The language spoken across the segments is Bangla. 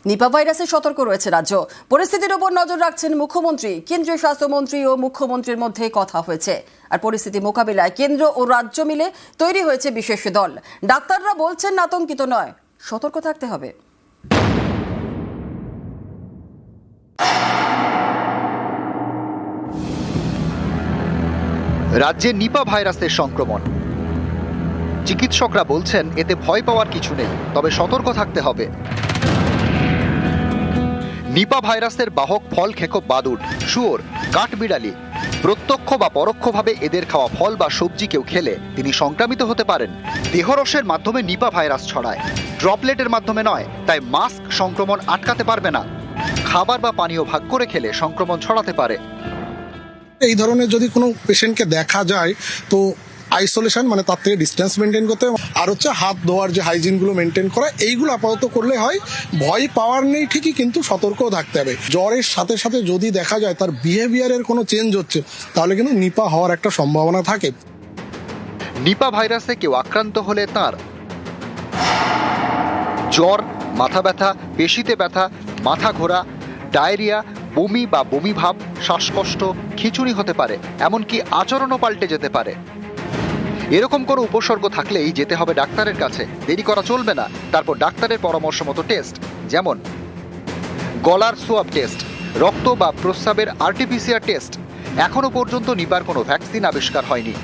নিপা ভাইরাসে সতর্ক রয়েছে রাজ্য। পরিস্থিতির উপর নজর রাখছেন মুখ্যমন্ত্রী। কেন্দ্রীয় স্বাস্থ্যমন্ত্রী ও মুখ্যমন্ত্রীর মধ্যে কথা হয়েছে। আর পরিস্থিতি মোকাবিলায় কেন্দ্র ও রাজ্য মিলে তৈরি হয়েছে বিশেষ দল। ডাক্তাররা বলছেন আতঙ্কিত নয়, সতর্ক থাকতে হবে। রাজ্যে নিপা ভাইরাসের সংক্রমণ। চিকিৎসকরা বলছেন এতে ভয় পাওয়ার কিছু নেই, তবে সতর্ক থাকতে হবে। নিপা ভাইরাসের বাহক ফল খেকো বাদুড়, শুয়োর, কাঠবিড়ালি। প্রত্যক্ষ বা পরোক্ষভাবে এদের খাওয়া ফল বা সবজি কেউ খেলে তিনি সংক্রামিত হতে পারেন। দেহরসের মাধ্যমে নিপা ভাইরাস ছড়ায়, ড্রপলেটের মাধ্যমে নয়। তাই মাস্ক সংক্রমণ আটকাতে পারবে না। খাবার বা পানীয় ভাগ করে খেলে সংক্রমণ ছড়াতে পারে। এই ধরনের যদি কোনো পেশেন্টকে দেখা যায় তো আইসোলেশন মানে তার থেকে ডিস্টেন্স মেনটেন করতে হবে। আর হচ্ছে হাত ধোয়ার যে হাইজিনগুলো মেনটেন করা, এইগুলো আপাতত করলে হয়। ভয় পাওয়ার নেই ঠিকই, কিন্তু সতর্কও থাকতে হবে। জ্বরের সাথে সাথে যদি দেখা যায় তার বিহেভিয়ারের কোনো চেঞ্জ হচ্ছে, তাহলে কিন্তু নিপা হওয়ার একটা সম্ভাবনা থাকে। নিপা ভাইরাসে কেউ আক্রান্ত হলে তার জ্বর, মাথা ব্যথা, পেশিতে ব্যথা, মাথা ঘোরা, ডায়রিয়া, বমি বা বমি ভাব, শ্বাসকষ্ট, খিঁচুনি হতে পারে। এমনকি আচরণও পাল্টে যেতে পারে। এরকম কোনো উপসর্গ থাকলেই যেতে হবে ডাক্তারের কাছে, দেরি করা চলবে না। তারপর ডাক্তারের পরামর্শ মতো টেস্ট, যেমন গলার সোয়াব টেস্ট, রক্ত বা প্রস্রাবের আরটিপিসিআর টেস্ট। এখনো পর্যন্ত নিপার কোনো ভ্যাকসিন আবিষ্কার হয়নি।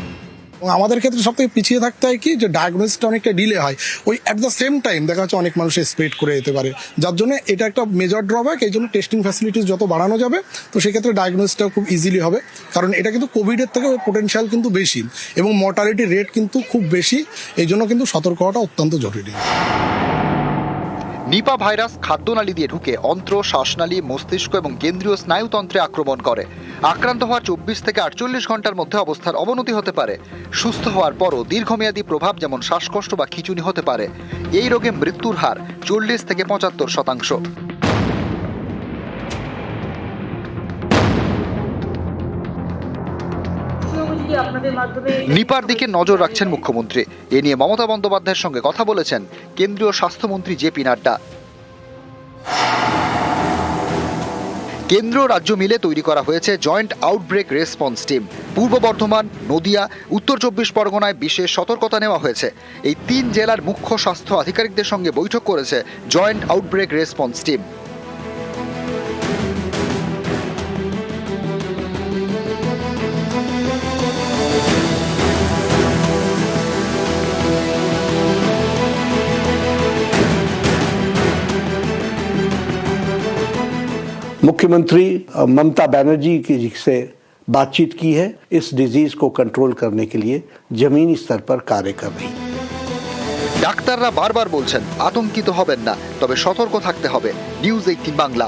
আমাদের ক্ষেত্রে সব থেকে পিছিয়ে থাকতে হয় কি, যে ডায়াগনোসিসটা অনেকটা ডিলে হয়। ওই অ্যাট দ্য সেম টাইম দেখা যাচ্ছে অনেক মানুষের স্প্রেড করে যেতে পারে, যার জন্য এটা একটা মেজর ড্রব্যাক। এই জন্য টেস্টিং ফ্যাসিলিটিস যত বাড়ানো যাবে, তো সেক্ষেত্রে ডায়াগনোসিসটা খুব ইজিলি হবে। কারণ এটা কিন্তু কোভিডের থেকে পোটেনশিয়াল কিন্তু বেশি এবং মর্টালিটি রেট কিন্তু খুব বেশি। এই জন্য কিন্তু সতর্ক হওয়াটা অত্যন্ত জরুরি। নিপা ভাইরাস খাদ্যনালী দিয়ে ঢুকে অন্ত্র, শ্বাসনালী, মস্তিষ্ক এবং কেন্দ্রীয় স্নায়ুতন্ত্রে আক্রমণ করে। আক্রান্ত হওয়ার 24 থেকে 48 ঘন্টার মধ্যে অবস্থার অবনতি হতে পারে। সুস্থ হওয়ার পরও দীর্ঘমেয়াদী প্রভাব যেমন শ্বাসকষ্ট বা খিঁচুনি হতে পারে। এই রোগে মৃত্যুর হার 40 থেকে 75%। নিপার দিকে নজর রাখছেন মুখ্যমন্ত্রী। এ নিয়ে মমতা বন্দ্যোপাধ্যায়ের সঙ্গে কথা বলেছেন কেন্দ্রীয় স্বাস্থ্যমন্ত্রী জেপি নাড্ডা। কেন্দ্র রাজ্য মিলে তৈরি করা হয়েছে জয়েন্ট আউটব্রেক রেসপন্স টিম। পূর্ব বর্ধমান, নদিয়া, উত্তর 24 পরগনায় বিশেষ সতর্কতা নেওয়া হয়েছে। এই 3 জেলার মুখ্য স্বাস্থ্য আধিকারিকদের সঙ্গে বৈঠক করেছে জয়েন্ট আউটব্রেক রেসপন্স টিম। मुख्यमंत्री ममता बनर्जी की से बातचीत की है। इस डिजीज को कंट्रोल करने के लिए जमीनी स्तर पर कार्य कर रही है। ডাক্তাররা বারবার বলছেন আতঙ্কিত হবেন না, তবে সতর্ক থাকতে হবে। নিউজ 18 বাংলা।